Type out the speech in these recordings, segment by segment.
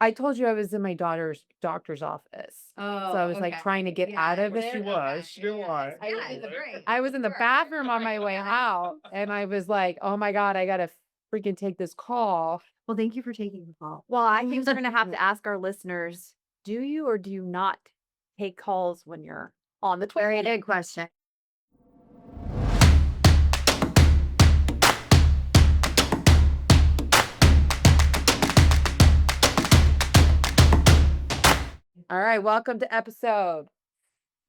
I told you I was in my daughter's doctor's office. So I Oh, was like okay. trying to get out Yeah, of it's it. She okay. was. She was. I was in the break. I was in the Sure. bathroom on my way Yeah. out and I was like, oh my God, I gotta freaking take this call. Well, thank you for taking the call. Well, I think we're gonna have to ask our listeners, do you or do you not take calls when you're on the Very Twitter? good question. All right, welcome to episode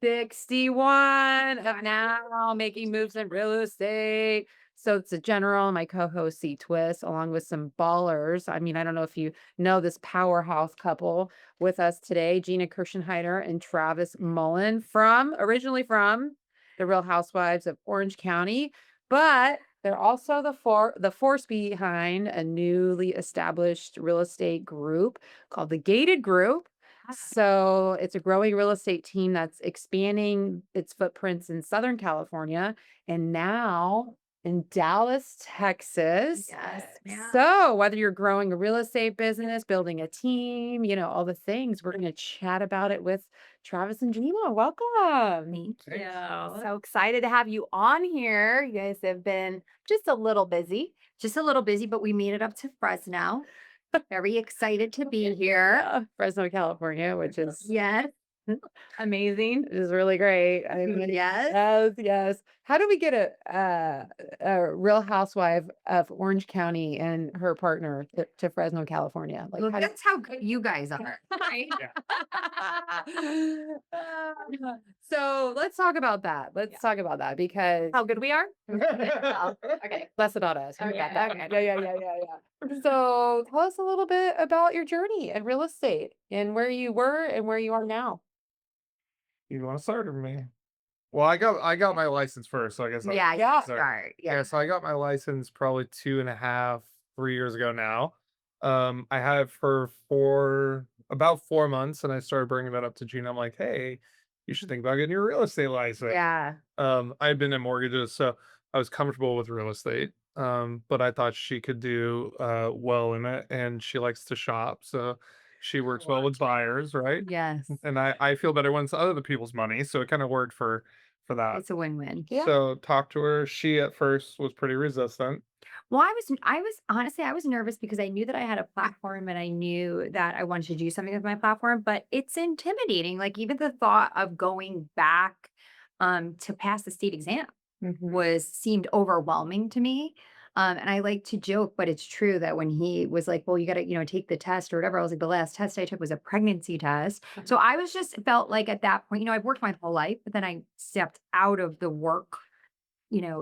61 of Now Making Moves in Real Estate. So it's a general and my co-host C Twist, along with some ballers. I mean, I don't know if you know this powerhouse couple with us today, Gina Kirschenheiter and Travis Mullen, originally from the Real Housewives of Orange County, but they're also the force behind a newly established real estate group called the Gated Group. So it's a growing real estate team that's expanding its footprints in Southern California and now in Dallas, Texas. Yes, man. So whether you're growing a real estate business, building a team, all the things, we're going to chat about it with Travis and Gina. Welcome. Thank Thanks. you. So excited to have you on here. You guys have been just a little busy. Just a little busy, but we made it up to Fresno. Very excited to be here. Fresno, California, which is Yes. Amazing. is really great. I mean, Yes. yes, yes. How do we get a Real Housewife of Orange County and her partner to Fresno, California? Like, Well, how do that's how good you guys are. Right? So let's talk about that. Let's talk about that because How good we are? Okay. less about us. We Okay, got that. okay. Yeah. So tell us a little bit about your journey in real estate and where you were and where you are now. You want to start with me? Well, I got my license first, so I guess Yeah, Yeah. yeah. sorry. Start. Yeah, Yeah. so I got my license probably 2.5, 3 years ago now. I had it for about 4 months, and I started bringing that up to Gina. I'm like, hey, you should think about getting your real estate license. Yeah. I had been in mortgages, so I was comfortable with real estate. But I thought she could do well in it, and she likes to shop, so she works well with buyers, right? Yes. And I feel better when it's other people's money, so it kind of worked for that. It's a win-win. Yeah. So talked to her. She at first was pretty resistant. Well, I was honestly, I was nervous because I knew that I had a platform and I knew that I wanted to do something with my platform, but it's intimidating. Like even the thought of going back to pass the state exam seemed overwhelming to me. And I like to joke, but it's true that when he was like, well, you got to, take the test or whatever, I was like, the last test I took was a pregnancy test. So I was just felt like at that point, I've worked my whole life, but then I stepped out of the work,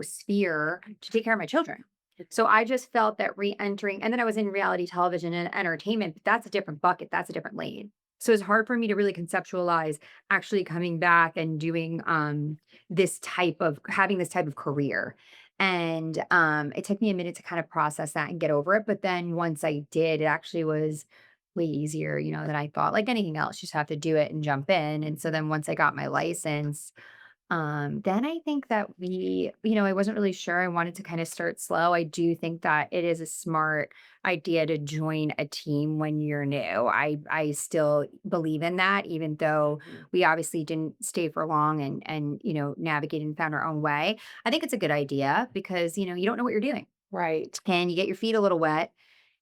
sphere to take care of my children. So I just felt that re-entering, and then I was in reality television and entertainment, but that's a different bucket. That's a different lane. So it's hard for me to really conceptualize actually coming back and doing having this type of career. And it took me a minute to kind of process that and get over it. But then once I did, it actually was way easier, than I thought. Like anything else, you just have to do it and jump in. And so then once I got my license, then I think that I wasn't really sure. I wanted to kind of start slow. I do think that it is a smart idea to join a team when you're new. I still believe in that, even though we obviously didn't stay for long and navigate and found our own way. I think it's a good idea because you don't know what you're doing. Right. And you get your feet a little wet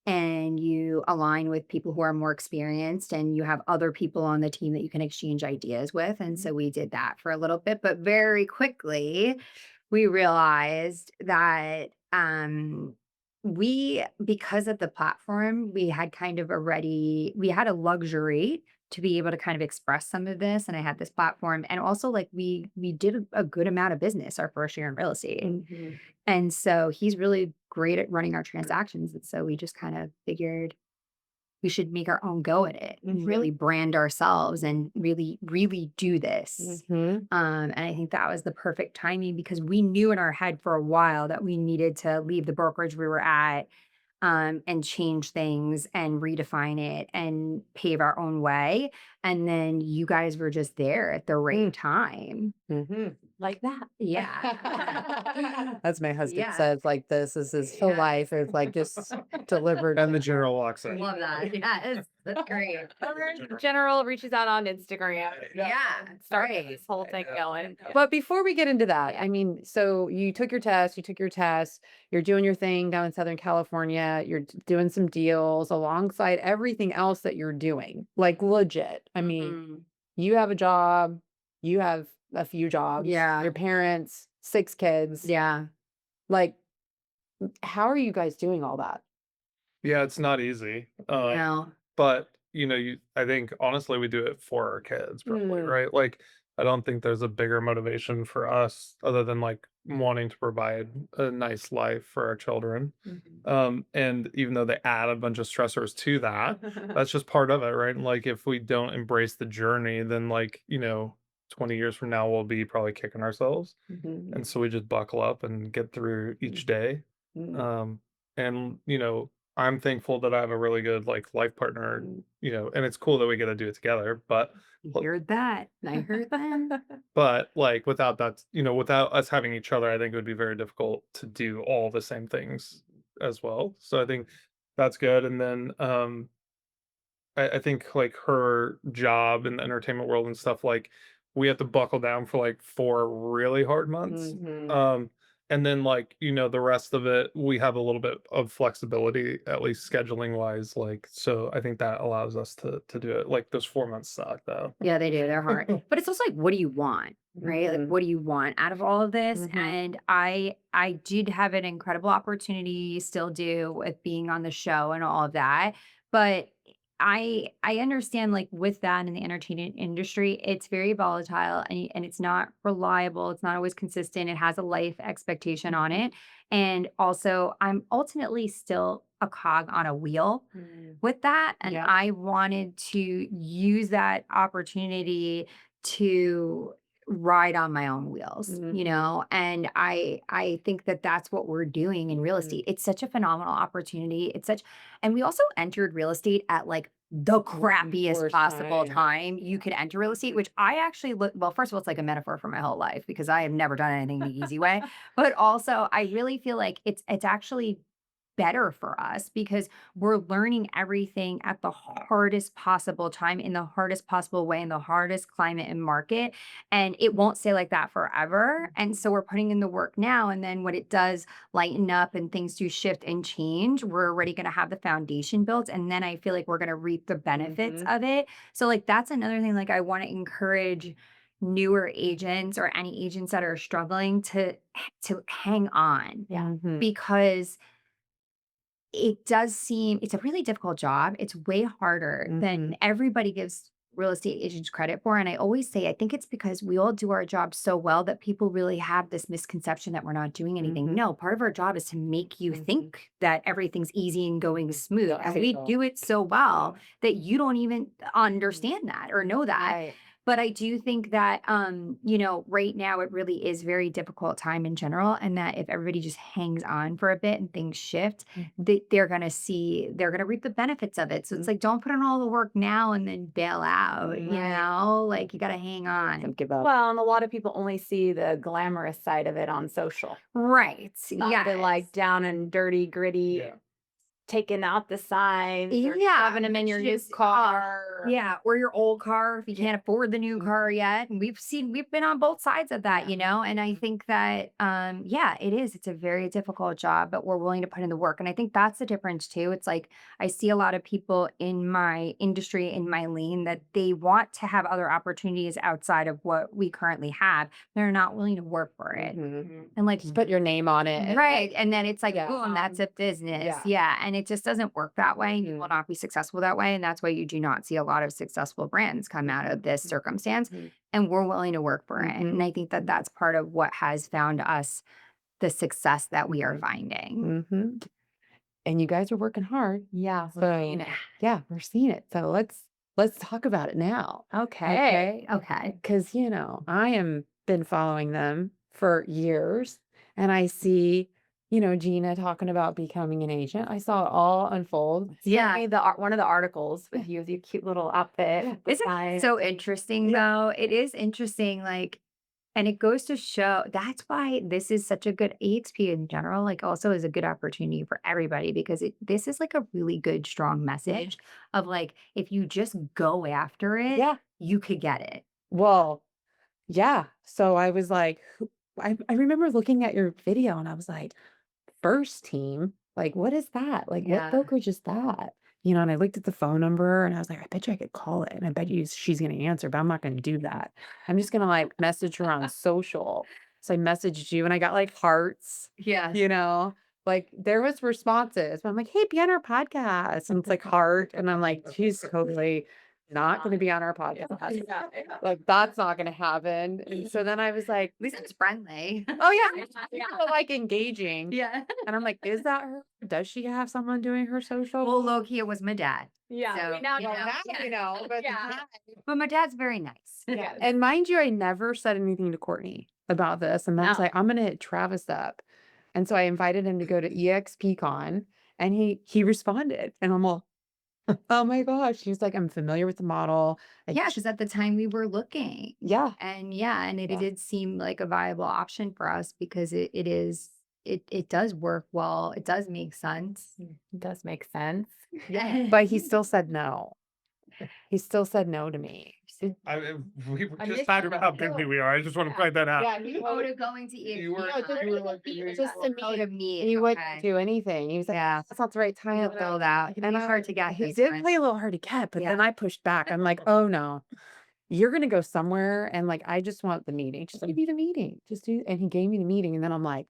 and you align with people who are more experienced and you have other people on the team that you can exchange ideas with. And so we did that for a little bit, but very quickly we realized that because of the platform, we had we had a luxury to be able to kind of express some of this. And I had this platform. And also like we did a good amount of business our first year in real estate. And so he's really great at running our transactions. And so we just kind of figured we should make our own go at it and really brand ourselves and really, really do this. And I think that was the perfect timing because we knew in our head for a while that we needed to leave the brokerage we were at and change things and redefine it and pave our own way. And then you guys were just there at the right time. like that. Yeah. As my husband Yeah. says, like, this is his whole Yeah. life. It's like just delivered. And the general walks in. Love that. Yes, that's great. General reaches out on Instagram. Yeah, Start right. this whole thing going. But before we get into that, I mean, so you took your test, you're doing your thing down in Southern California, you're doing some deals alongside everything else that you're doing, like legit. I mean, Mhm. you have a job, you have a few jobs, Yeah. your parents, 6 kids. Yeah. Like, how are you guys doing all that? Yeah, it's not easy. No. But I think honestly we do it for our kids probably, right? Like I don't think there's a bigger motivation for us other than like wanting to provide a nice life for our children. And even though they add a bunch of stressors to that, that's just part of it, right? And like if we don't embrace the journey, then 20 years from now we'll be probably kicking ourselves. And so we just buckle up and get through each day. Um, and I'm thankful that I have a really good like life partner, and it's cool that we get to do it together. But You heard that. I heard that. like without that, without us having each other, I think it would be very difficult to do all the same things as well. So I think that's good. And then I think like her job in the entertainment world and stuff, like we have to buckle down for like 4 really hard months. And then the rest of it, we have a little bit of flexibility, at least scheduling wise. Like, so I think that allows us to do it. Like those 4 months suck though. Yeah, they do. They're hard. But it's also like, what do you want? Right? Like, what do you want out of all of this? And I did have an incredible opportunity, still do, with being on the show and all of that. But I understand, like, with that in the entertainment industry, it's very volatile and it's not reliable. It's not always consistent. It has a life expectation on it. And also, I'm ultimately still a cog on a wheel with that. And Yeah. I wanted to use that opportunity to ride on my own wheels, and I think that that's what we're doing in real estate. It's such a phenomenal opportunity. And we also entered real estate at like the crappiest Worst possible time. time you could enter real estate, which I actually look, well, first of all, it's like a metaphor for my whole life because I have never done anything the easy way. But also I really feel like it's actually better for us because we're learning everything at the hardest possible time in the hardest possible way in the hardest climate and market, and it won't stay like that forever. And so we're putting in the work now, and then when it does lighten up and things do shift and change, we're already going to have the foundation built, and then I feel like we're going to reap the benefits of it. So like that's another thing, like I want to encourage newer agents or any agents that are struggling to hang on, because it does seem it's a really difficult job. It's way harder than everybody gives real estate agents credit for. And I always say, I think it's because we all do our job so well that people really have this misconception that we're not doing anything. No, part of our job is to make you think that everything's easy and going smooth. And we do it so well that you don't even understand that or know that. Right. But I do think that, right now it really is very difficult time in general. And that if everybody just hangs on for a bit and things shift, they're going to reap the benefits of it. So it's like, don't put in all the work now and then bail out, like you got to hang on. Don't give up. Well, and a lot of people only see the glamorous side of it on social. Right. Not the like down and dirty, gritty, Yeah. taking out the signs, or Yeah, shoving them in your new just, car. Yeah, or your old car if you can't afford the new car yet. And we've been on both sides of that, and I think that it is. It's a very difficult job, but we're willing to put in the work. And I think that's the difference too. It's like I see a lot of people in my industry, in my lane, that they want to have other opportunities outside of what we currently have. They're not willing to work for it. And like Just put your name on it. right. And then it's like, Yeah. boom, that's a business. Yeah. Yeah. And it just doesn't work that way. You will not be successful that way. And that's why you do not see a lot of successful brands come out of this circumstance. And we're willing to work for it. And I think that that's part of what has found us the success that we are finding. And you guys are working hard. Yeah. So yeah, we're seeing it. So let's talk about it now. Okay. Because I am been following them for years, and I see Gina talking about becoming an agent. I saw it all unfold. Yeah. Me one of the articles with you with your cute little outfit. Isn't it so interesting though? It is interesting. Like, And it goes to show that's why this is such a good EXP in general, like also is a good opportunity for everybody because this is like a really good, strong message of like, if you just go after it, Yeah. you could get it. Well, yeah. So I was like, I remember looking at your video and I was like, first team, like, what is that? Like, Yeah. what brokerage is that? And I looked at the phone number and I was like, I bet you I could call it. And I bet you she's going to answer, but I'm not going to do that. I'm just going to like message her on social. So I messaged you and I got like hearts, Yeah. like there was responses. But I'm like, hey, be on our podcast. And it's like heart. And I'm like, she's totally not going to be on our podcast. Like that's not going to happen. And so then I was like, At least it's friendly. oh yeah, people like engaging. Yeah. And I'm like, is that her? Does she have someone doing her social? Well, low key, it was my dad. Yeah, So, we now you know. know, Now yeah. you know, but Yeah. But my dad's very nice. Yeah. and mind you, I never said anything to Courtney about this. And that's No. like, I'm gonna hit Travis up. And so I invited him to go to EXPCon and he responded. And I'm all, oh my gosh. He was like, I'm familiar with the model. Yeah, because at the time we were looking. Yeah. And yeah, and it Yeah. did seem like a viable option for us because it does work well. It does make sense. It does make sense. Yeah. But he still said no. He still said no to me. We were I just missed talking that. about how busy we are. I just want to point that out. Oh, to going to EXP. You were- you were like, just to Oh, to meet. He wouldn't Okay. do anything. He was like, Yeah. that's not the right time. He'll build out. It'd be hard to get. He these did friends. play a little hard to get, but then Yeah. I pushed back. I'm like, oh no, you're gonna go somewhere, and like I just want the meeting. Just give me the meeting. Just do. And he gave me the meeting, and then I'm like,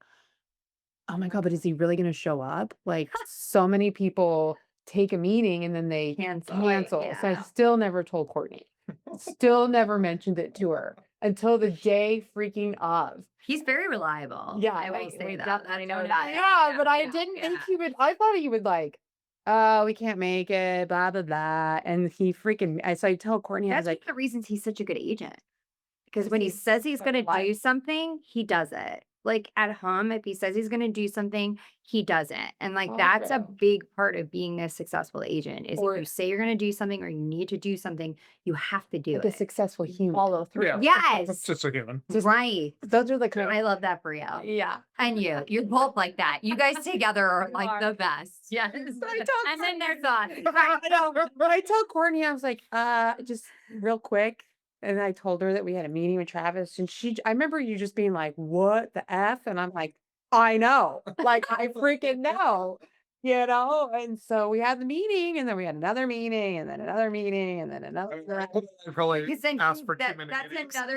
oh my god, but is he really gonna show up? Like so many people take a meeting and then they Cancel. cancel. So I Yeah. still never told Courtney. Still never mentioned it to her until the day freaking of. He's very reliable. Yeah, I will we say that. definitely know So that. Yeah, but I yeah, didn't think yeah. he would. I thought he would like, oh, we can't make it, blah blah blah. And he freaking. So I tell Courtney, I was That's like, one of the reasons he's such a good agent. Because Because when he he's says he's so going to do reliable. something, he does it. Like at home, if he says he's going to do something, he does it. And like that's a Awesome. big part of being a successful agent is Or- if you say you're going to do something or you need to do something, you have to do like a it. successful human. Follow through. Yeah. Yes. Just a human. Right. Those are like I love that for you. Yeah. And you're both like that. You guys together are like are. the best. Yes. And then there's us. I know. But I told Courtney, I was like, just real quick. And I told her that we had a meeting with Travis, and I remember you just being like, what the F? And I'm like, I know. Like, I freaking know, And so we had the meeting, and then we had another meeting, and then another meeting, and then another. I probably Because then asked for too that's many another meetings. thing.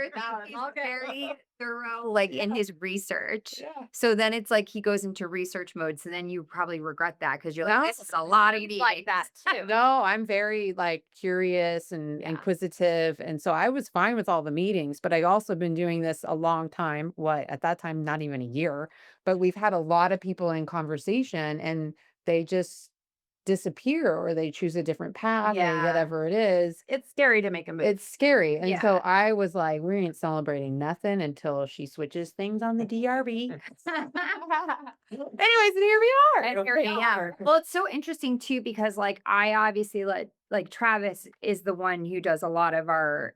He's Okay. very thorough, like in Yeah. his research. Yeah. So then it's like he goes into research mode. So then you probably regret that because you're No. like, this is a lot of meetings. Like that too. No, I'm very like curious and Yeah. inquisitive. And so I was fine with all the meetings, but I also been doing this a long time. What at that time, not even a year, but we've had a lot of people in conversation and they just disappear or they choose a different path or Yeah. whatever it is. It's scary to make a move. It's scary. And so Yeah. I was like, we ain't celebrating nothing until she switches things on the DRB. Anyways, and here we are. And here we are. Well, it's so interesting too, because like I obviously like Travis is the one who does a lot of our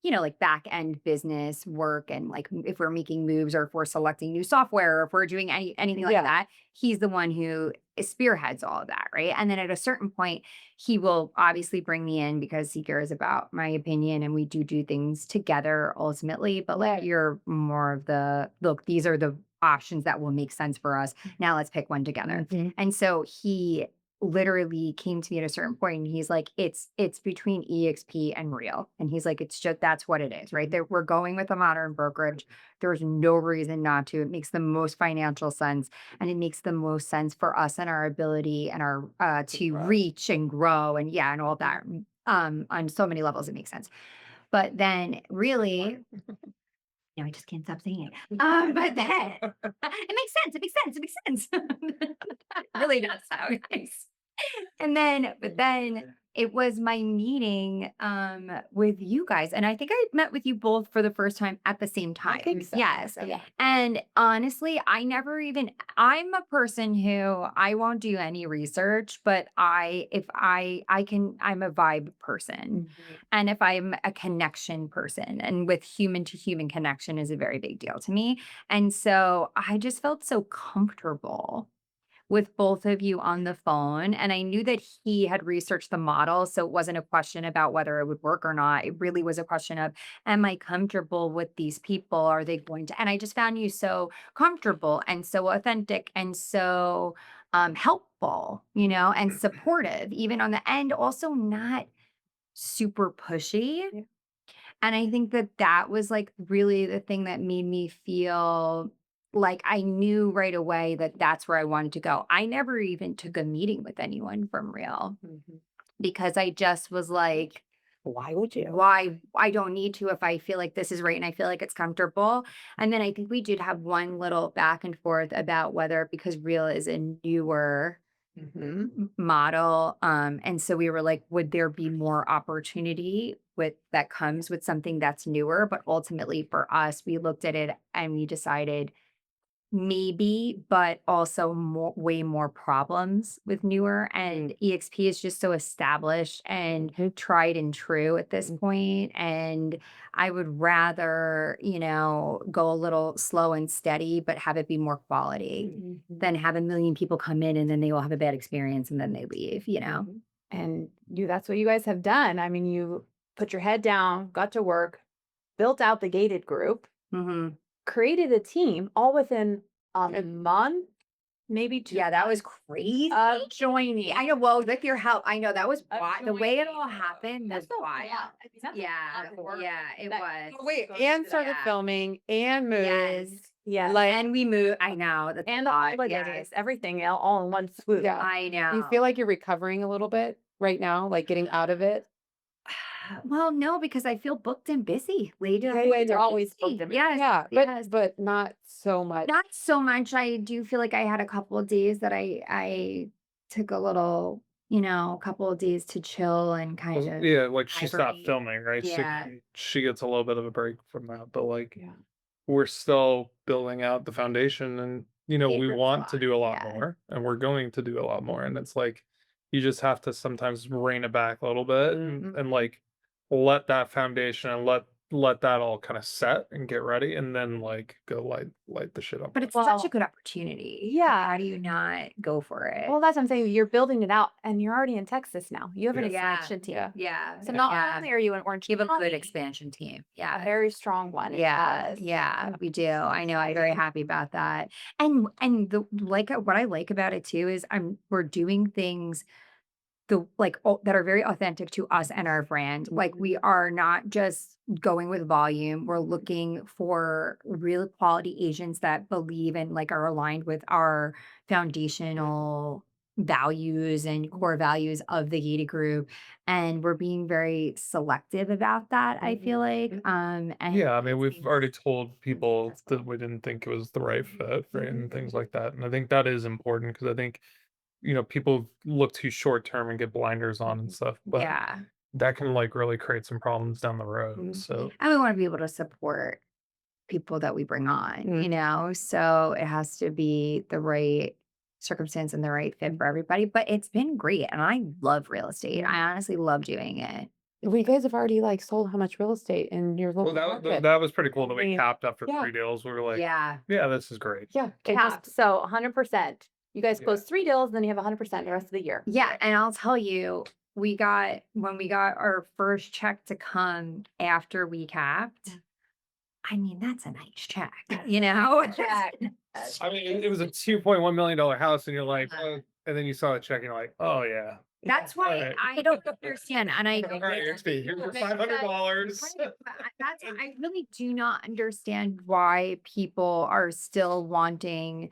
like back end business work and like if we're making moves or if we're selecting new software or if we're doing anything like Yeah. that, he's the one who spearheads all of that, right? And then at a certain point, he will obviously bring me in because he cares about my opinion and we do things together ultimately. But like you're more of the look, these are the options that will make sense for us. Now let's pick one together. Mhm. And so he literally came to me at a certain point and he's like, it's between EXP and Real. And he's like, it's just, that's what it is, right? There, we're going with a modern brokerage. There's no reason not to. It makes the most financial sense and it makes the most sense for us and our ability and our to reach and grow and and all that. On so many levels, it makes sense. But then really, I just can't stop saying it. But then it makes sense. It makes sense. It makes sense. It really does. So nice. But then it was my meeting with you guys. And I think I met with you both for the first time at the same time. I think so. Yes. Yeah. And honestly, I'm a person who I won't do any research, but if I can, I'm a vibe person. And if I'm a connection person, and with human to human connection is a very big deal to me. And so I just felt so comfortable with both of you on the phone. And I knew that he had researched the model. So it wasn't a question about whether it would work or not. It really was a question of, am I comfortable with these people? Are they going to? And I just found you so comfortable and so authentic and so helpful, and supportive, even on the end, also not super pushy. Yeah. And I think that that was like really the thing that made me feel like I knew right away that that's where I wanted to go. I never even took a meeting with anyone from Real because I just was like, Why would you? why? I don't need to if I feel like this is right and I feel like it's comfortable. And then I think we did have one little back and forth about whether, because Real is a newer model, and so we were like, would there be more opportunity with that comes with something that's newer? But ultimately for us, we looked at it and we decided maybe, but also way more problems with newer, and EXP is just so established and tried and true at this point. And I would rather, go a little slow and steady, but have it be more quality than have a million people come in and then they all have a bad experience and then they leave. And that's what you guys have done. I mean, you put your head down, got to work, built out the gated group, created a team all within a month, maybe 2 Yeah, that was crazy. of joining. I know. Well, with your help, I know that was Of the way it joining. all happened was That's so wild. wild. I mean, that's a Yeah, lot of work it that was. Oh, wait, goes and into started that. filming and moved. Yes. Yeah. Like, And we moved. I know. That's And a the lot, holidays, yes. everything all in one swoop. yeah. I know. You feel like you're recovering a little bit right now, like getting out of it? Well, no, because I feel booked and busy. Later, You're always booked and busy. Yes. Yeah, yes. but not so much. Not so much. I do feel like I had a couple of days that I took a little, a couple of days to chill and kind of. Yeah, like she stopped hibernate. filming, right? Yeah. So she gets a little bit of a break from that, but like Yeah. we're still building out the foundation, and we Favorite want to spot, do a lot yeah. more, and we're going to do a lot more. And it's like you just have to sometimes rein it back a little bit and like let that foundation and let that all kind of set and get ready, and then like go light the shit up. But it's Well, such a good opportunity. yeah. How do you not go for it? Well, that's what I'm saying. You're building it out and you're already in Texas now. You have an Yeah. expansion team. Yeah. yeah. So not yeah. only are you in Orange You have a good County, expansion team. a Yeah. very strong one. Yeah, we do. I know. I'm very happy about that. And the what I like about it too is we're doing things that are very authentic to us and our brand. Like we are not just going with volume. We're looking for real quality agents that believe and like are aligned with our foundational values and core values of the gated group. And we're being very selective about that, I feel like. And Yeah, I mean, we've being already told people that successful. we didn't think it was the right fit, right, and things like that. And I think that is important because I think people look too short term and get blinders on and stuff, but Yeah. that can like really create some problems down the road. Mhm. So And we want to be able to support people that we bring on. So it has to be the right circumstance and the right fit for everybody. But it's been great. And I love real estate. I honestly love doing it. We guys have already like sold how much real estate in your local market? that was pretty cool that we mean, capped after yeah. 3 deals. We were like, Yeah. yeah, this is great. Yeah. it Capped. just- So 100%. You guys Yeah. close 3 deals, and then you have 100% the rest of the year. Yeah. And I'll tell you, when we got our first check to come after we capped, I mean, that's a nice check, Check. I mean, it was a $2.1 million house, and you're like, and then you saw the check, and you're like, oh yeah. That's why Alright. I don't understand. And I All right, here's your $500. Right, but I really do not understand why people are still wanting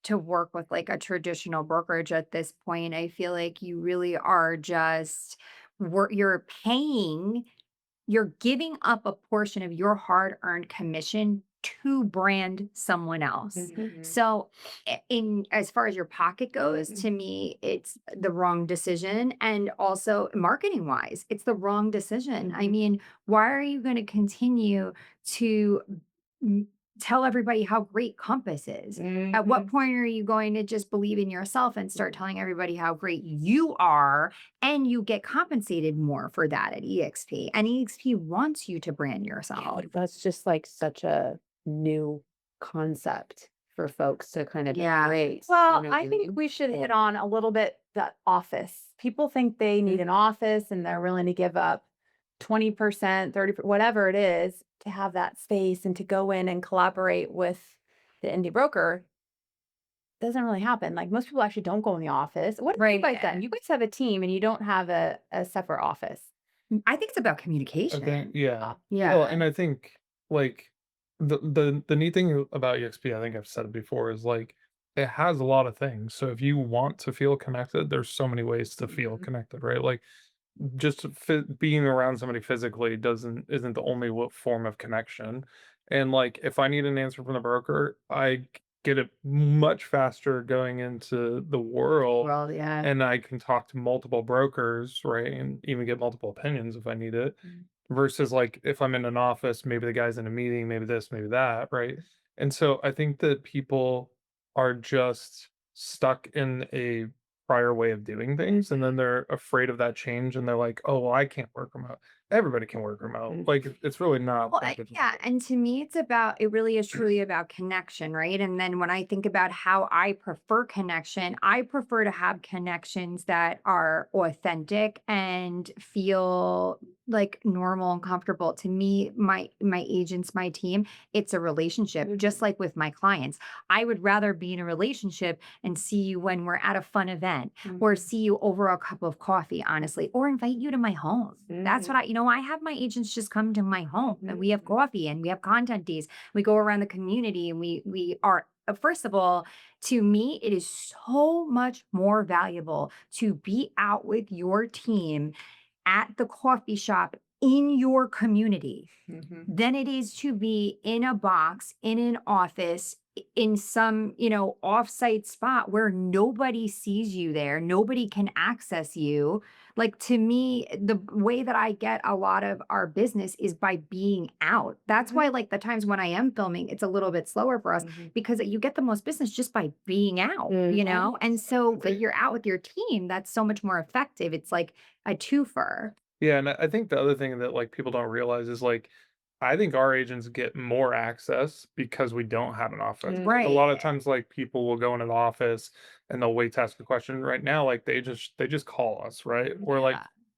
to work with like a traditional brokerage at this point. I feel like you really are just you're giving up a portion of your hard-earned commission to brand someone else. Mhm. So in as far as your pocket goes, to me, it's the wrong decision. And also marketing wise, it's the wrong decision. I Mhm. mean, why are you going to continue to m- tell everybody how great Compass is? At what Mhm. point are you going to just believe in yourself and start telling everybody how great you are, and you get compensated more for that at EXP? And EXP wants you to brand yourself. That's just like such a new concept for folks to kind of Yeah. embrace. Well, I think we should hit on a little bit that office. People think they need an office and they're willing to give up 20%, 30%, whatever it is to have that space and to go in and collaborate with the indie broker. Doesn't really happen. Like most people actually don't go in the office. What have you Right. guys done? You guys have a team and you don't have a separate office. I think it's about I communication. think, yeah. Yeah. Well, and I think like the neat thing about EXP, I think I've said it before, is like it has a lot of things. So if you want to feel connected, there's so many ways to feel Mhm. connected, right? Like just being around somebody physically isn't the only form of connection. And like if I need an answer from the broker, get it much faster going into the world, Well, yeah. and I can talk to multiple brokers, right? And even get multiple opinions if I need it. Mm. Versus like if I'm in an office, maybe the guy's in a meeting, maybe this, maybe that, right? And so I think that people are just stuck in a prior way of doing things, and then they're afraid of that change, and they're like, "Oh, well, I can't work remote." Everybody can work remote. Mm. Like it's really not Well, that difficult. yeah, and to me, it really is truly about connection, right? And then when I think about how I prefer connection, I prefer to have connections that are authentic and feel like normal and comfortable. To me, my agents, my team, it's a relationship, just like with my clients. I would rather be in a relationship and see you when we're at a fun event, or Mhm. see you over a cup of coffee, honestly, or invite you to my home. That's what I have my agents just come to my home, and we have coffee and we have content days. We go around the community, and we are first of all, to me, it is so much more valuable to be out with your team at the coffee shop in your community Mhm. than it is to be in a box, in an office, in some, offsite spot where nobody sees you there, nobody can access you. Like to me, the way that I get a lot of our business is by being out. That's Mhm. why, like, the times when I am filming, it's a little bit slower for us Mhm. because you get the most business just by being out, Mhm. And so that you're out with your team, that's so much more effective. It's like a twofer. Yeah, and I think the other thing that like people don't realize is like I think our agents get more access because we don't have an office. Mhm. A Right. lot of times, like people will go into the office and they'll wait to ask a question. Right now, like they just call us, right? Or like,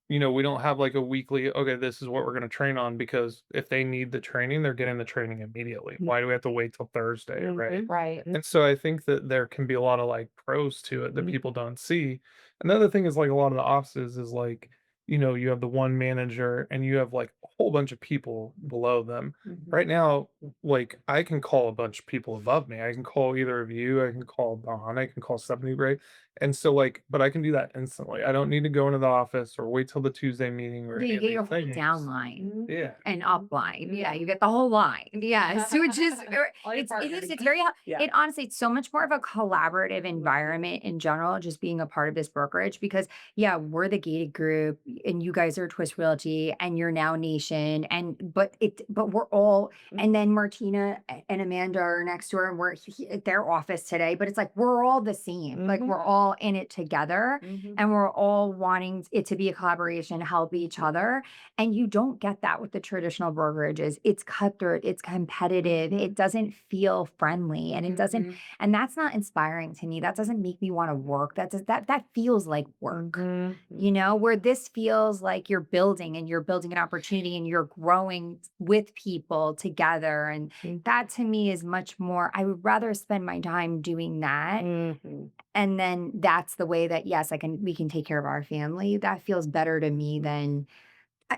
Yeah. we don't have like a weekly. Okay, this is what we're going to train on, because if they need the training, they're getting the training immediately. Why do we have to wait till Thursday, right? Mhm. Right. And so I think that there can be a lot of like pros to it that Mhm. people don't see. Another thing is like a lot of the offices is like, you have the one manager and you have like a whole bunch of people below them. Mhm. Right now, like I can call a bunch of people above me. I can call either of you, I can call Don, I can call Stephanie, right? And so like, but I can do that instantly. I don't need to go into the office or wait till the Tuesday meeting or Yeah, any you of get these your whole things. downline Mhm. Yeah. and upline. Yeah, you get the whole line. Yeah. So it's just All your it's very Yeah. it honestly, it's so much more of a collaborative environment in general, just being a part of this brokerage because yeah, we're the gated group and you guys are Twist Realty and you're now Nation. But we're all and then Martina and Amanda are next to her and we're at their office today. But it's like we're all the same. Like Mhm. we're all in it together Mhm. and we're all wanting it to be a collaboration, help each other. And you don't get that with the traditional brokerages. It's cutthroat, it's competitive, Mhm. it doesn't feel friendly, and it doesn't, Mhm. and that's not inspiring to me. That doesn't make me want to work. That feels like work. Mhm. Where this feels like you're building and you're building an opportunity and you're growing with people together. And that to me is much more, I would rather spend my time doing that, Mhm. and then that's the way that yes, we can take care of our family. That feels better to me than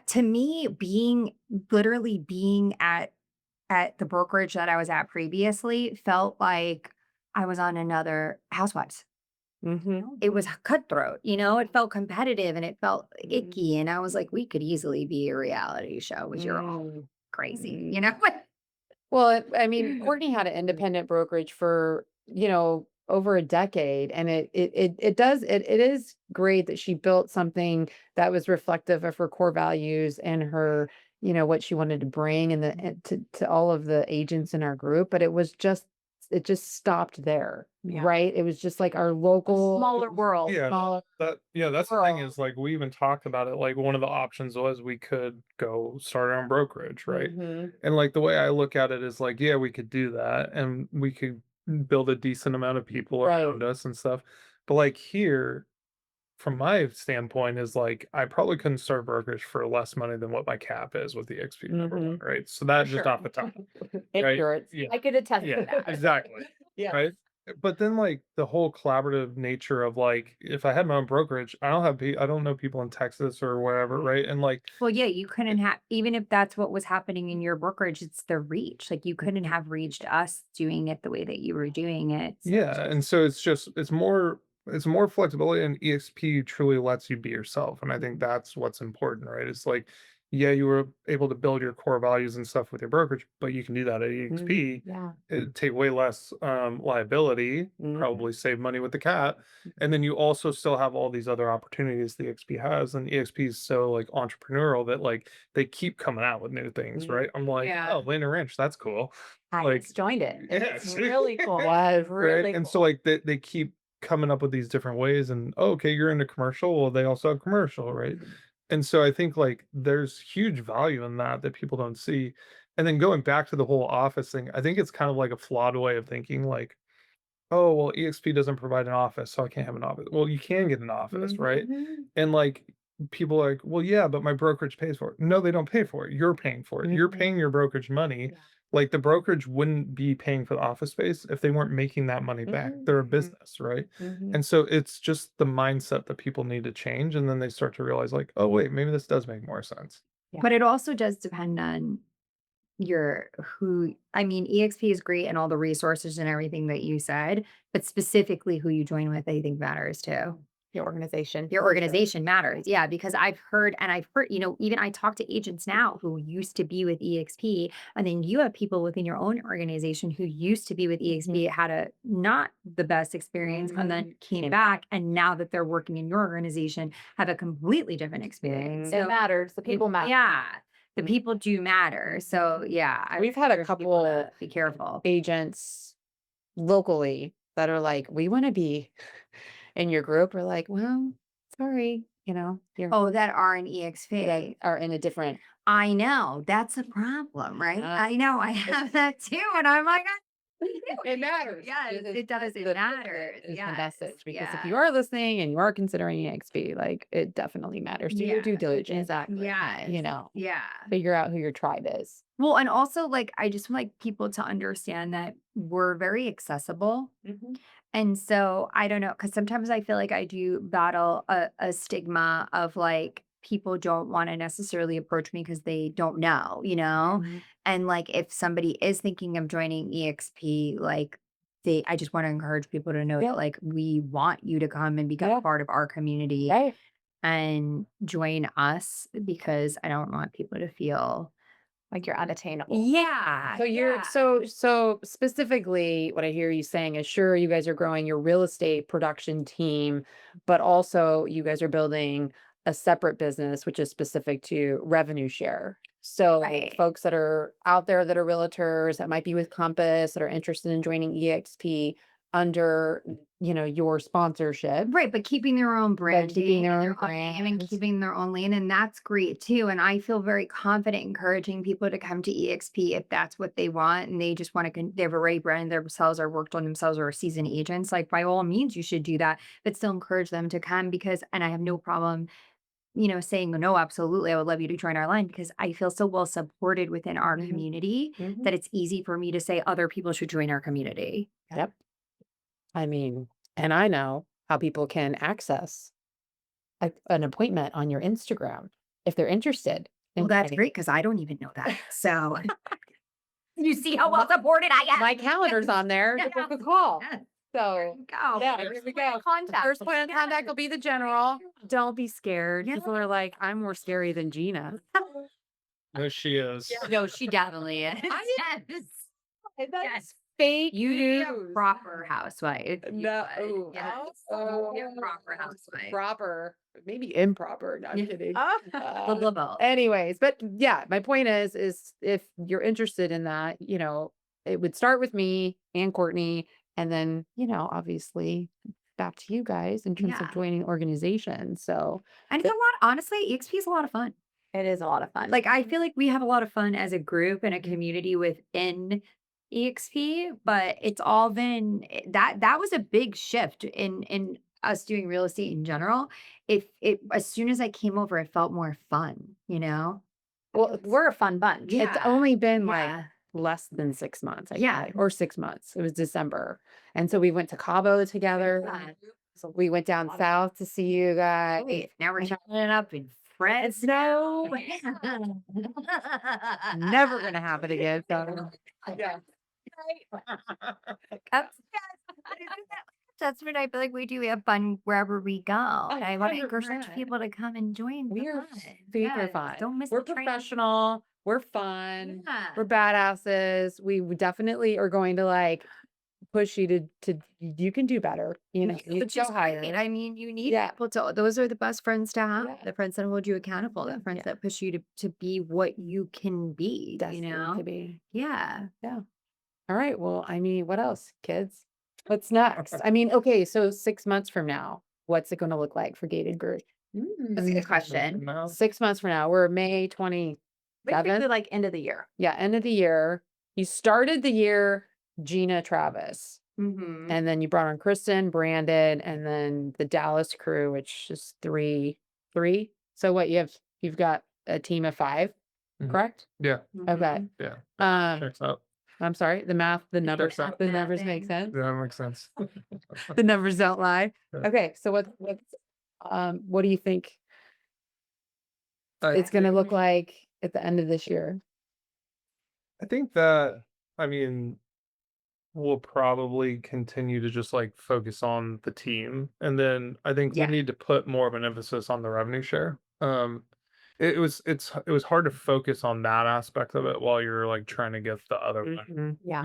to me being literally being at the brokerage that I was at previously felt like I was on another Housewives. Mhm. It was cutthroat, it felt competitive and it felt Mhm. icky. And I was like, we could easily be a reality show with your all Mm. crazy, Mhm. Well, I mean, Courtney had an independent brokerage for, over a decade, and it is great that she built something that was reflective of her core values and her, what she wanted to bring to all of the agents in our group, but it just stopped there, Yeah. right? It was just like our local Smaller world. Yeah, smaller that's the thing world. is like we even talked about it. Like one of the options was we could go start our own brokerage, right? Mhm. And like the way I look at it is like, yeah, we could do that and we could build a decent amount of people Right. around us and stuff. But like here, from my standpoint, is like I probably couldn't start a brokerage for less money than what my cap is with the XP number one, Mhm. right? So that For just sure. off the top, right? Insurance. Yeah, I could attest yeah, to that. exactly. Yeah. Right? But then, like, the whole collaborative nature of, like, if I had my own brokerage, I don't know people in Texas or wherever, right? And, like Well, yeah, you couldn't have, even if that's what was happening in your brokerage, it's the reach. Like you couldn't have reached us doing it the way that you were doing it. So it's yeah, and just, so it's more flexibility, and EXP truly lets you be yourself, and I think that's what's important, right? It's like, yeah, you were able to build your core values and stuff with your brokerage, but you can do that at EXP. Yeah. It'd take way less liability, Mhm. probably save money with the cat, and then you also still have all these other opportunities the EXP has, and EXP is so like entrepreneurial that like they keep coming out with new things, Mhm. right? I'm like, Yeah. oh, Land and Ranch, that's cool. I Like, just joined it. It's yes. really cool. Was Really Right, and cool. so, like, they keep coming up with these different ways and, "Oh, okay, you're into commercial, well, they also have commercial," right? And so I think, like, there's huge value in that that people don't see, and then going back to the whole office thing, I think it's kind of like a flawed way of thinking, like, "Oh, well, EXP doesn't provide an office, so I can't have an office." Well, you can get an office, right? Mhm. And, like, people are like, "Well, yeah, but my brokerage pays for it." No, they don't pay for it, you're paying for it. You're Mhm. paying your brokerage money. Yeah. Like, the brokerage wouldn't be paying for the office space if they weren't making that money back. Mhm. They're a business, right? Mhm. And so it's just the mindset that people need to change, and then they start to realize, like, "Oh, wait, maybe this does make more sense." Yeah. but it also does depend on I mean, EXP is great and all the resources and everything that you said, but specifically who you join with, I think matters too. Your organization. Your organization matters. Yeah, because I've heard, even I talk to agents now who used to be with EXP, and then you have people within your own organization who used to be with EXP, had a not the best experience, and then came back. And now that they're working in your organization, have a completely different experience. It matters. The people matter. Yeah, the people do matter. So yeah, I We've had a encourage people to couple be careful. agents locally that are like, we want to be in your group. We're like, well, sorry, you're Oh, that are an EXP. that are in a different. I know, that's a problem, right? I know, I have that too, and I'm like, It matters. Yes, it does, it the- matters, is the yes, message, because if yeah. you are listening and you are considering EXP, like it definitely matters. Do your Yeah, due diligence. Exactly. Yes. Yeah. Figure out who your tribe is. Well, and also, like, I just want, like, people to understand that we're very accessible. And so I don't know, because sometimes I feel like I do battle a stigma of like people don't want to necessarily approach me because they don't know, Mhm. And like if somebody is thinking of joining EXP, like I just want to encourage people to know Yeah. that like we want you to come and become Yeah. part of our community Right. and join us because I don't want people to feel Like you're unattainable. yeah. So you're yeah. so specifically what I hear you saying is, sure, you guys are growing your real estate production team, but also you guys are building a separate business which is specific to revenue share. So Right. folks that are out there that are realtors that might be with Compass that are interested in joining EXP under, your sponsorship. Right, but keeping their own brand, keeping their own name and brands. keeping their own lane, and that's great too. And I feel very confident encouraging people to come to EXP if that's what they want, and they just want to. They've already branded themselves or worked on themselves or are seasoned agents. Like by all means, you should do that, but still encourage them to come because. And I have no problem, saying no. Absolutely, I would love you to join our line because I feel so well supported within our Mhm. community Mhm. that it's easy for me to say other people should join our community. Yep. I mean, and I know how people can access an appointment on your Instagram if they're interested in Well, that's joining. great because I don't even know that. So. You see how well supported I am. My calendar's on there to book a call. Yes, So there you go. yeah, here we go. Contact. First point of contact will be the general. Don't be scared. Yeah. People are like, I'm more scary than Gina. No, she is. No, she definitely is. That's Yes. fake You need a news. proper housewife. No, Yes. Be a proper housewife. proper, maybe improper. No, I'm Yeah. kidding. Blah, blah. Anyways, but yeah, my point is if you're interested in that, it would start with me and Courtney, and then, obviously back to you guys in terms of Yeah. joining organizations. So And it's a lot, honestly, EXP is a lot of fun. It is a lot of fun. Like, I feel like we have a lot of fun as a group and a community within EXP, but it's all been that was a big shift in us doing real estate in general. If it as soon as I came over, it felt more fun, well, we're a fun bunch. Yeah. it's only been like Yeah. less than 6 months, I Yeah. think, or 6 months. It was December. And so we went to Cabo together. Yeah. So we went down south to see you guys. Wait, now we're I know. turning up in friends. No, never gonna happen again. So. Yeah. That's what I feel like we do. We have fun wherever we go. And I want to encourage 100%. people to come and join. We the are fun. super Yes, fun. Don't miss We're the train. professional. We're fun. Yeah. We're badasses. We definitely are going to push you to you can do better. You Which go is higher. great. I mean, you need Yeah. people to, those are the best friends to have. Yeah. The friends that hold you accountable, the friends that push you to be what you can be, Destined to be. Yeah. All right. Well, what else, kids? What's next? Okay, so 6 months from now, what's it going to look like for Gated Group? That's a good question. No. 6 months from now, we're May 27th. Basically like end of the year. Yeah, end of the year. You started the year Gina Travis, Mm-hmm. and then you brought on Kristen, Brandon, and then the Dallas crew, which is three. So what you've got a team of 5, Mhm. correct? Yeah. Okay. Yeah. Checks out. I'm sorry, the numbers checks out. the numbers make sense. Yeah, that makes sense. The numbers don't lie. Yeah. Okay, so what do you think I it's going to look think- like at the end of this year? I think that, we'll probably continue to just focus on the team. And then I think we Yeah. need to put more of an emphasis on the revenue share. It was hard to focus on that aspect of it while you're trying to get the other one, Yeah.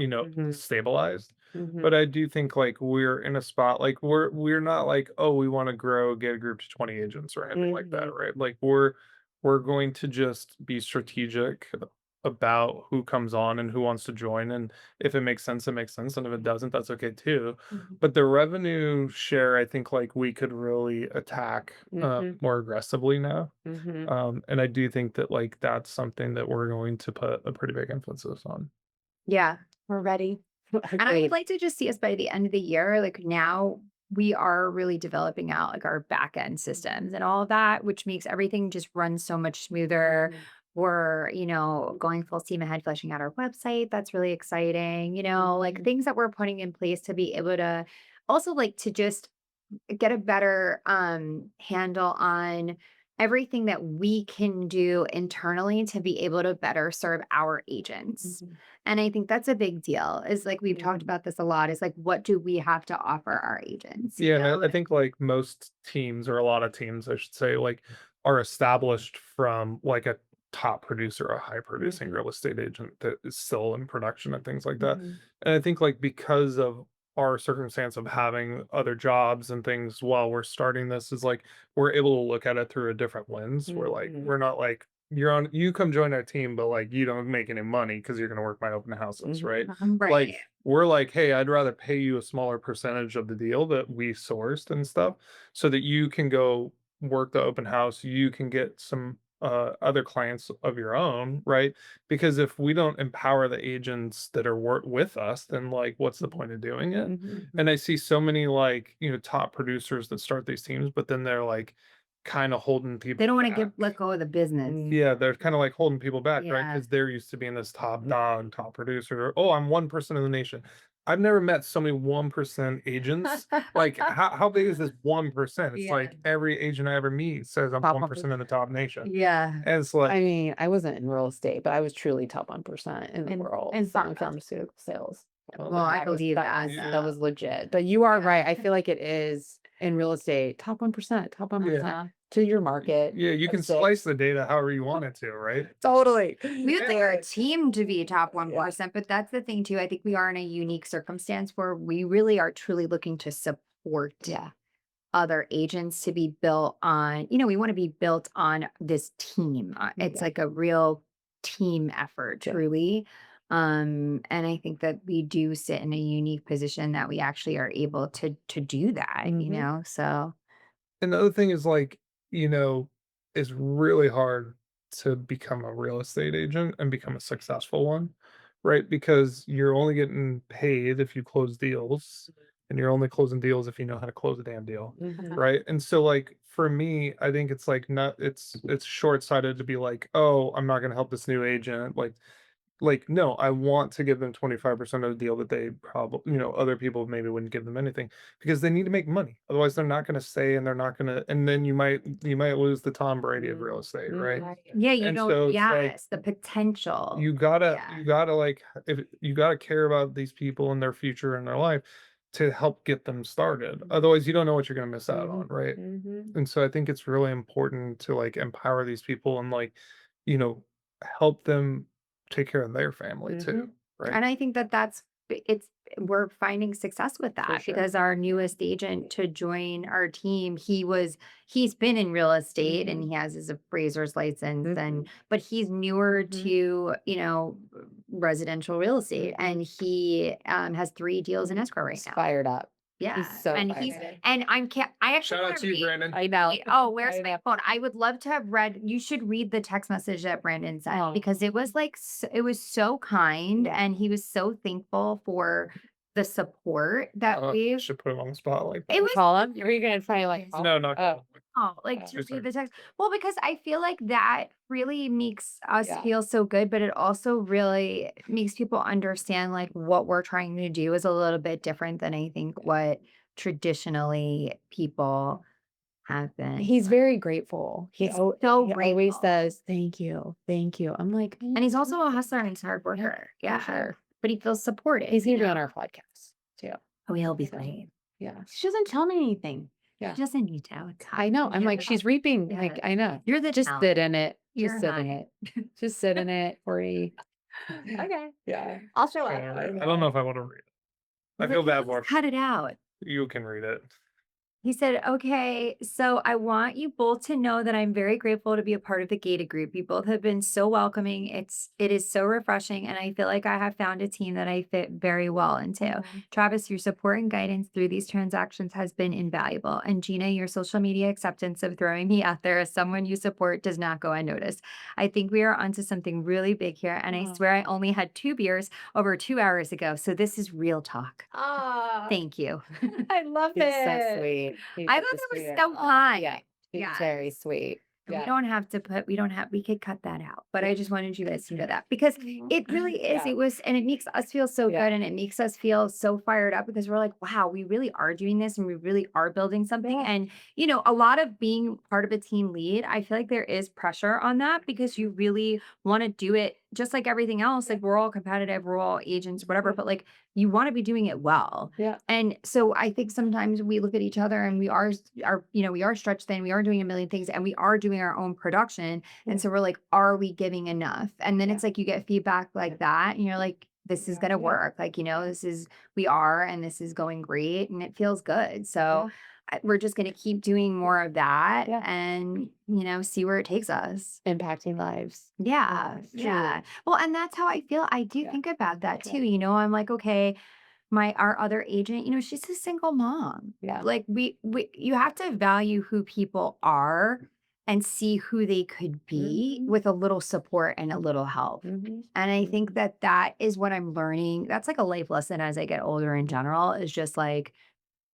stabilized. But I do think we're in a spot we're not oh, we want to grow, get a group to 20 agents or anything like that, right? We're going to just be strategic about who comes on and who wants to join, and if it makes sense, it makes sense, and if it doesn't, that's okay too. But the revenue share, I think we could really attack more aggressively now. And I do think that that's something that we're going to put a pretty big emphasis on. Yeah. We're ready. And I would like to just see us by the end of the year. Now we are really developing out our back end systems and all of that, which makes everything just run so much smoother. We're, going full steam ahead, fleshing out our website. That's really exciting. Things that we're putting in place to be able to also to just get a better handle on everything that we can do internally to be able to better serve our agents. And I think that's a big deal. Is we've talked about this a lot, is what do we have to offer our agents? Yeah, and I think most teams, or a lot of teams, I should say, are established from a top producer, a high producing real estate agent that is still in production and things like that. And I think because of our circumstance of having other jobs and things while we're starting this, is we're able to look at it through a different lens. We're we're not you come join our team, but you don't make any money because you're going to work my open houses, right? Right. We're hey, I'd rather pay you a smaller percentage of the deal that we sourced and stuff, so that you can go work the open house, you can get some other clients of your own, right? Because if we don't empower the agents that are with us, then what's the point of doing it? And I see so many top producers that start these teams, but then they're kind of holding people They don't want back. to let go of the business. Yeah, they're kind of holding people back, right? Yeah. Because they're used to being this top dog, top producer. Oh, I'm 1% of the nation. I've never met so many 1% agents. How big is this 1%? It's Yeah. every agent I ever meet says I'm Top 1% of the top nation. Yeah. And it's I wasn't in real estate, but I was truly top 1% in the world in selling pharmaceutical sales. Well, I believe that. That was legit. But you are right. I feel like it is in real estate, top 1%, top 1%. to your market. Yeah, you can That's it. slice the data however you want it to, right? Totally. We would like our team to be top 1%, but that's the thing too. I think we are in a unique circumstance where we really are truly looking to support Yeah. other agents to be built on, we want to be built on this team. It's Yeah. like a real team effort, Yeah. truly. And I think that we do sit in a unique position that we actually are able to do that, Mhm. So Another thing is like, you know, it's really hard to become a real estate agent and become a successful one, right? Because you're only getting paid if you close deals, and you're only closing deals if you know how to close a damn deal, Mhm. right? And so like for me, I think it's like not it's short-sighted to be like, "Oh, I'm not going to help this new agent." Like, no, I want to give them 25% of the deal that they probably, other people maybe wouldn't give them anything because they need to make money. Otherwise, they're not going to stay and they're not going to, and then you might lose the Tom Brady of real estate, right? Mhm. yeah, And so it's like yes, the potential. you gotta Yeah. you gotta like if you gotta care about these people and their future and their life to help get them started. Otherwise, you don't know what you're gonna miss out on, right? Mhm. And so I think it's really important to like empower these people and like, you know, help them take care of their family too, right? And I think that we're finding success with that sure. because our newest agent to join our team, he's been in real estate and he has his appraiser's license but he's newer to, residential real estate and he has 3 deals in escrow right He's now. fired up. Yeah. He's so and fired up. I actually Shout out wanna to you, read- Brandon. I know. Oh, where's I my know. phone? I would love to have read. You should read the text message that Brandon sent Oh. because it was like it was so kind and he was so thankful for the support that we've. Should put him on the spot like It was Call him? Or are you gonna try like no, not like to Just read like- the text. Well, because I feel like that really makes us Yeah. feel so good, but it also really makes people understand like what we're trying to do is a little bit different than I think what traditionally people have been. He's very grateful. He's He so always grateful. says, "Thank you. Thank you." I'm like, And he's also a hustler and he's a hard worker. for Yeah. sure. But he feels supported. He's gonna be you on know? our podcast too. Oh, he'll be fine. Yeah. She doesn't tell me anything. Yeah. He doesn't need to. I know. I'm like, she's reaping. Yeah. Like, I know. You're the Just talent. sit in it. You're Just sit in high. it. Just sit in it, Corey. Okay. Yeah. I'll show I up. don't know if I want to read it. I feel bad for Cut it out. you. Can read it. He said, okay, so I want you both to know that I'm very grateful to be a part of the gated group. You both have been so welcoming. It is so refreshing. And I feel like I have found a team that I fit very well into. Travis, your support and guidance through these transactions has been invaluable. And Gina, your social media acceptance of throwing me out there as someone you support does not go unnoticed. I think we are onto something really big here. And I swear I only had 2 beers over 2 hours ago. So this is real talk. Ah, Thank you. I love He's it. so sweet. He's I the thought it was sweetest. so kind. Yeah. He's Yeah. very sweet. And Yeah. we don't have to we could cut that out, but I just wanted you guys to know that because it really is. Yeah. It was, and it makes us feel so Yeah. good and it makes us feel so fired up because we're like, wow, we really are doing this and we really are building something. Yeah. And, a lot of being part of a team lead, I feel like there is pressure on that because you really want to do it just like everything else. Like we're all competitive, we're all agents, whatever, but like you want to be doing it well. Yeah. And so I think sometimes we look at each other and we are stretched thin, we are doing a million things and we are doing our own production. And so we're like, are we giving enough? And then it's like you get feedback like that and you're like, this is gonna work. Like, we are, and this is going great and it feels good. So we're just gonna keep doing more of that and, see where it takes us. Impacting lives. Yeah. Yeah. Well, and that's how I feel. I do Yeah. think about that Yeah. too. I'm like, okay, our other agent, she's a single mom. Yeah. Like you have to value who people are and see who they could be Mhm. with a little support and a little help. Mhm. And I think that is what I'm learning. That's like a life lesson as I get older in general, is just like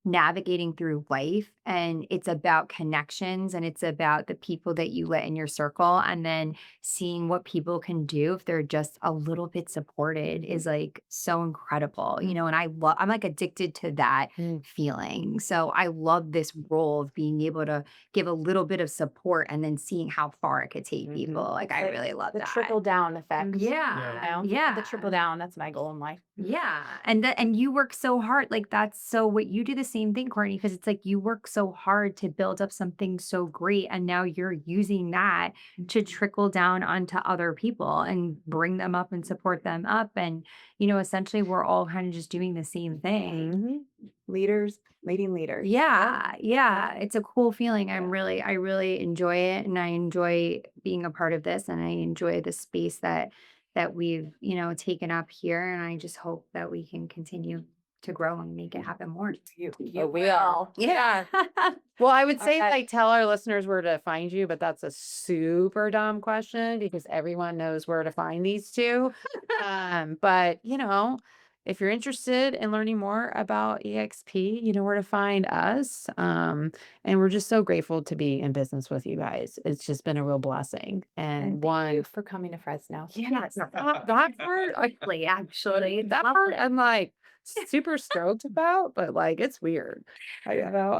navigating through life. And it's about connections and it's about the people that you let in your circle, and then seeing what people can do if they're just a little bit supported is like so incredible, and I'm like addicted to that feeling. So I love this role of being able to give a little bit of support and then seeing how far it could take people. Like I really love the that. trickle down effect. Yeah. You know? Yeah. The trickle down. That's my goal in life. Yeah. And you work so hard. Like what you do the same thing, Courtney, because it's like you work so hard to build up something so great, and now you're using that to trickle down onto other people and bring them up and support them up. And, essentially we're all kind of just doing the same thing. Leaders, leading leaders. Yeah, yeah. It's a cool feeling. I really enjoy it, and I enjoy being a part of this, and I enjoy the space that we've, taken up here. And I just hope that we can continue to grow and make it happen more. You will. Yeah. Well, I would say Okay. like tell our listeners where to find you, but that's a super dumb question because everyone knows where to find these two. But if you're interested in learning more about EXP, you know where to find us. And we're just so grateful to be in business with you guys. It's just been a real blessing. And Thank you for coming to Fresno. Yes. that part, Actually, that love part it. I'm like super stoked about, but like it's weird. I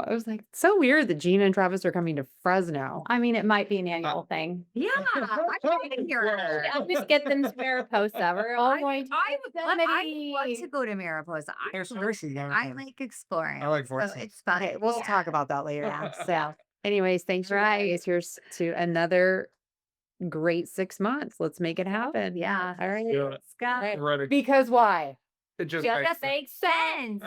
was like, so weird that Gina and Travis are coming to Fresno. I mean, it might be an annual thing. Yeah, I can hear her. I'll just get them to Mariposa. We're all I going to would love to go to Mariposa. I like exploring. I like so voices. it's fun. Okay, we'll talk about that later. Yeah. So, anyways, thanks for guys. Here's to another great 6 months. Let's make it happen. Yeah. All right. Do it. Scott. Right. Ready. Because why? It just Just makes makes sense.